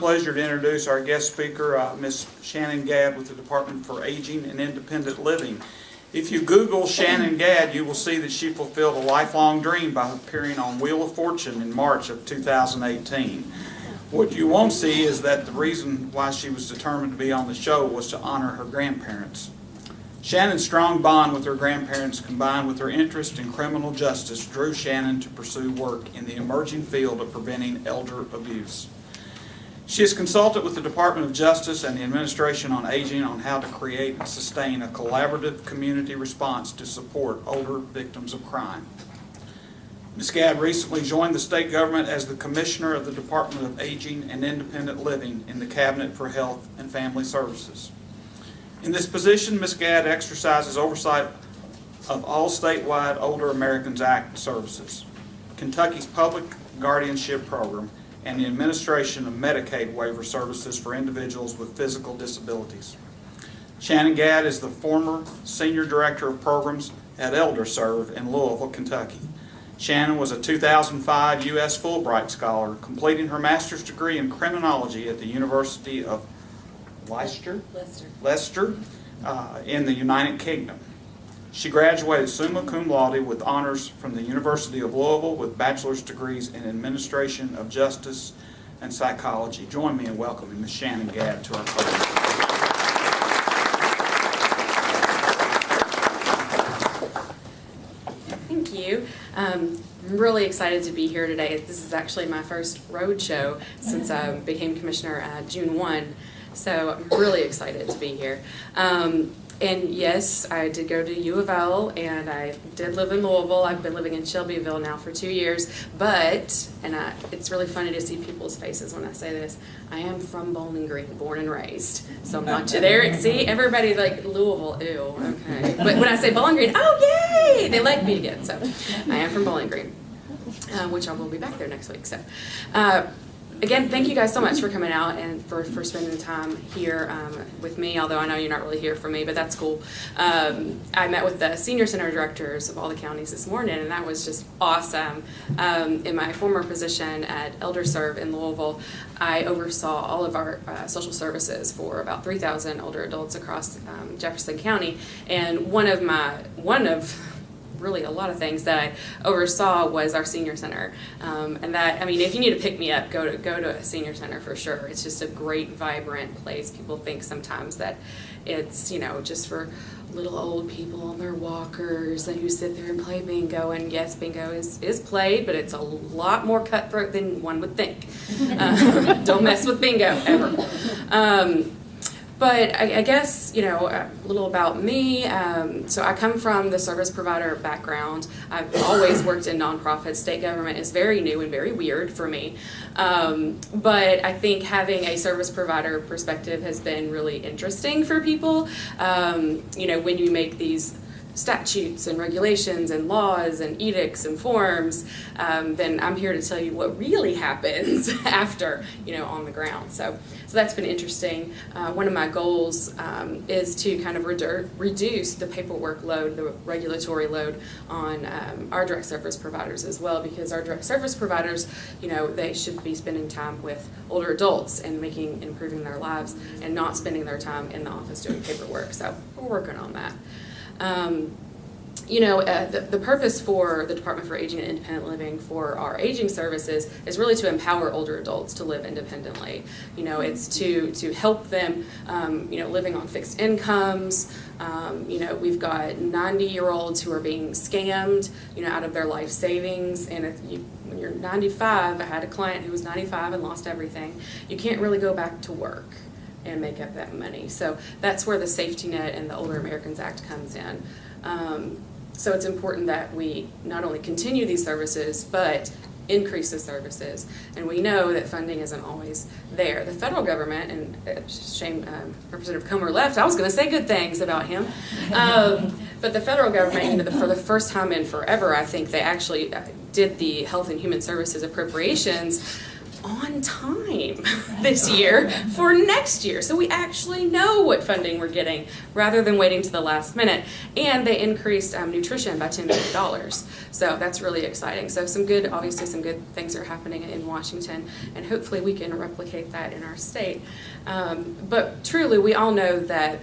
pleasure to introduce our guest speaker, Ms. Shannon Gadd with the Department for Aging and Independent Living. If you Google Shannon Gadd, you will see that she fulfilled a lifelong dream by appearing on Wheel of Fortune in March of 2018. What you won't see is that the reason why she was determined to be on the show was to honor her grandparents. Shannon's strong bond with her grandparents, combined with her interest in criminal justice, drew Shannon to pursue work in the emerging field of preventing elder abuse. She has consulted with the Department of Justice and the Administration on Aging on how to create and sustain a collaborative community response to support older victims of crime. Ms. Gadd recently joined the state government as the Commissioner of the Department of Aging and Independent Living in the Cabinet for Health and Family Services. In this position, Ms. Gadd exercises oversight of all statewide Older Americans Act services, Kentucky's public guardianship program, and the administration of Medicaid waiver services for individuals with physical disabilities. Shannon Gadd is the former Senior Director of Programs at ElderServe in Louisville, Kentucky. Shannon was a 2005 U.S. Fulbright Scholar, completing her master's degree in criminology at the University of Leicester in the United Kingdom. She graduated summa cum laude with honors from the University of Louisville with bachelor's degrees in Administration of Justice and Psychology. Join me in welcoming Ms. Shannon Gadd to our program. Thank you. I'm really excited to be here today. This is actually my first road show since I became Commissioner June 1. So I'm really excited to be here. And yes, I did go to U of L, and I did live in Louisville. I've been living in Shelbyville now for 2 years. But, it's really funny to see people's faces when I say this, I am from Bowling Green, born and raised. So I'm not there. See, everybody like Louisville, ew, okay. But when I say Bowling Green, oh yay, they like me again. So I am from Bowling Green, which I will be back there next week. So. Again, thank you guys so much for coming out and for spending the time here with me, although I know you're not really here for me, but that's cool. I met with the senior center directors of all the counties this morning, and that was just awesome. In my former position at ElderServe in Louisville, I oversaw all of our social services for about 3,000 older adults across Jefferson County, and one of really a lot of things that I oversaw was our senior center, and that, I mean, if you need to pick me up, go to a senior center for sure. It's just a great, vibrant place. People think sometimes that it's, just for little old people on their walkers and who sit there and play bingo, and yes, bingo is played, but it's a lot more cutthroat than one would think. Don't mess with bingo ever. But I guess, a little about me. So I come from the service provider background. I've always worked in nonprofits. State government is very new and very weird for me. But I think having a service provider perspective has been really interesting for people. When you make these statutes and regulations and laws and edicts and forms, then I'm here to tell you what really happens after, on the ground. So that's been interesting. One of my goals is to kind of reduce the paperwork load, the regulatory load on our direct service providers as well, because our direct service providers, they should be spending time with older adults and improving their lives and not spending their time in the office doing paperwork. So we're working on that. The purpose for the Department for Aging and Independent Living for our aging services is really to empower older adults to live independently. It's to help them, living on fixed incomes. We've got 90-year-olds who are being scammed, out of their life savings. And when you're 95, I had a client who was 95 and lost everything. You can't really go back to work and make up that money. So that's where the safety net and the Older Americans Act comes in. So it's important that we not only continue these services, but increase the services. And we know that funding isn't always there. The federal government, and shame Representative Comer left, I was going to say good things about him, but the federal government, for the first time in forever, I think they actually did the Health and Human Services appropriations on time this year for next year. So we actually know what funding we're getting rather than waiting to the last minute. And they increased nutrition by $10 million. So that's really exciting. So obviously some good things are happening in Washington, and hopefully we can replicate that in our state. But truly, we all know that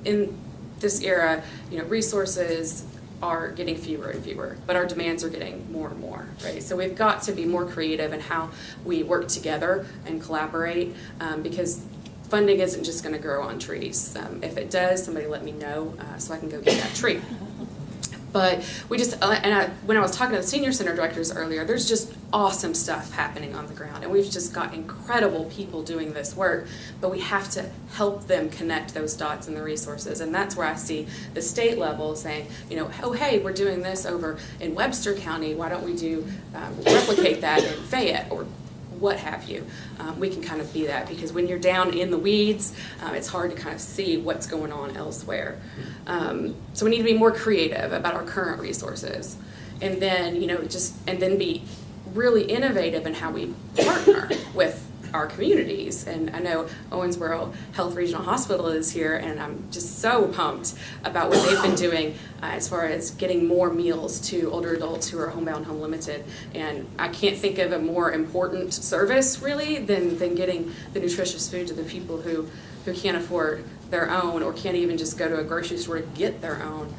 in this era, resources are getting fewer and fewer, but our demands are getting more and more, right? So we've got to be more creative in how we work together and collaborate, because funding isn't just going to grow on trees. If it does, somebody let me know so I can go get that tree. But we just, when I was talking to the senior center directors earlier, there's just awesome stuff happening on the ground, and we've just got incredible people doing this work, but we have to help them connect those dots and the resources, and that's where I see the state level saying, oh hey, we're doing this over in Webster County, why don't we replicate that in Fayette, or what have you. We can kind of be that, because when you're down in the weeds, it's hard to kind of see what's going on elsewhere. So we need to be more creative about our current resources, and then and then be really innovative in how we partner with our communities. And I know Owensboro Health Regional Hospital is here, and I'm just so pumped about what they've been doing as far as getting more meals to older adults who are homebound, home limited. And I can't think of a more important service really than getting the nutritious food to the people who can't afford their own, or can't even just go to a grocery store to get their own.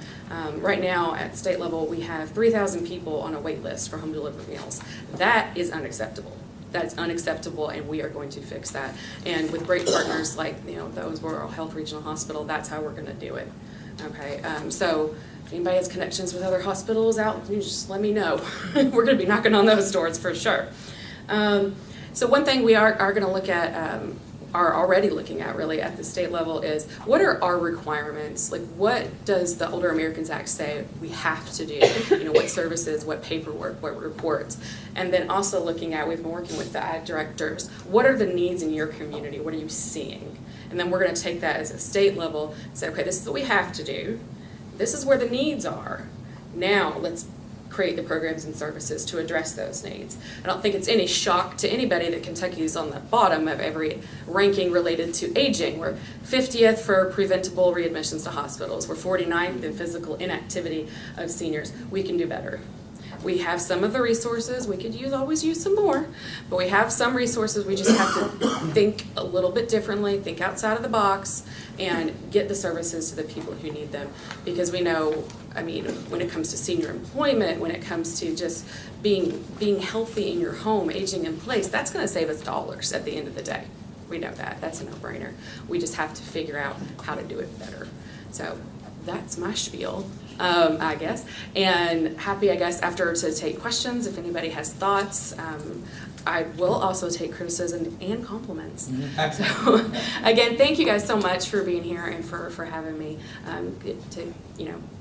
Right now at state level, we have 3,000 people on a wait list for home delivered meals. That is unacceptable. That's unacceptable, and we are going to fix that. And with great partners like the Owensboro Health Regional Hospital, that's how we're going to do it. Okay, so if anybody has connections with other hospitals out, you just let me know. We're going to be knocking on those doors for sure. So one thing we are going to look at, are already looking at really at the state level, is what are our requirements? Like, what does the Older Americans Act say we have to do? What services, what paperwork, what reports? And then also looking at, we've been working with the ag directors, what are the needs in your community? What are you seeing? And then we're going to take that as a state level and say, okay, this is what we have to do. This is where the needs are. Now let's create the programs and services to address those needs. I don't think it's any shock to anybody that Kentucky is on the bottom of every ranking related to aging. We're 50th for preventable readmissions to hospitals. We're 49th in physical inactivity of seniors. We can do better. We have some of the resources. We could always use some more, but we have some resources. We just have to think a little bit differently, think outside of the box, and get the services to the people who need them. Because we know, when it comes to senior employment, when it comes to just being healthy in your home, aging in place, that's going to save us dollars at the end of the day. We know that. That's a no-brainer. We just have to figure out how to do it better. So that's my spiel. I guess, and happy, after to take questions if anybody has thoughts. I will also take criticism and compliments. So, again, thank you guys so much for being here and for having me get to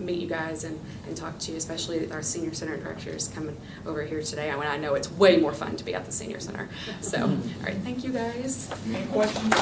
meet you guys and talk to you, especially our senior center directors coming over here today. I know it's way more fun to be at the senior center. So, all right, thank you guys. Any questions?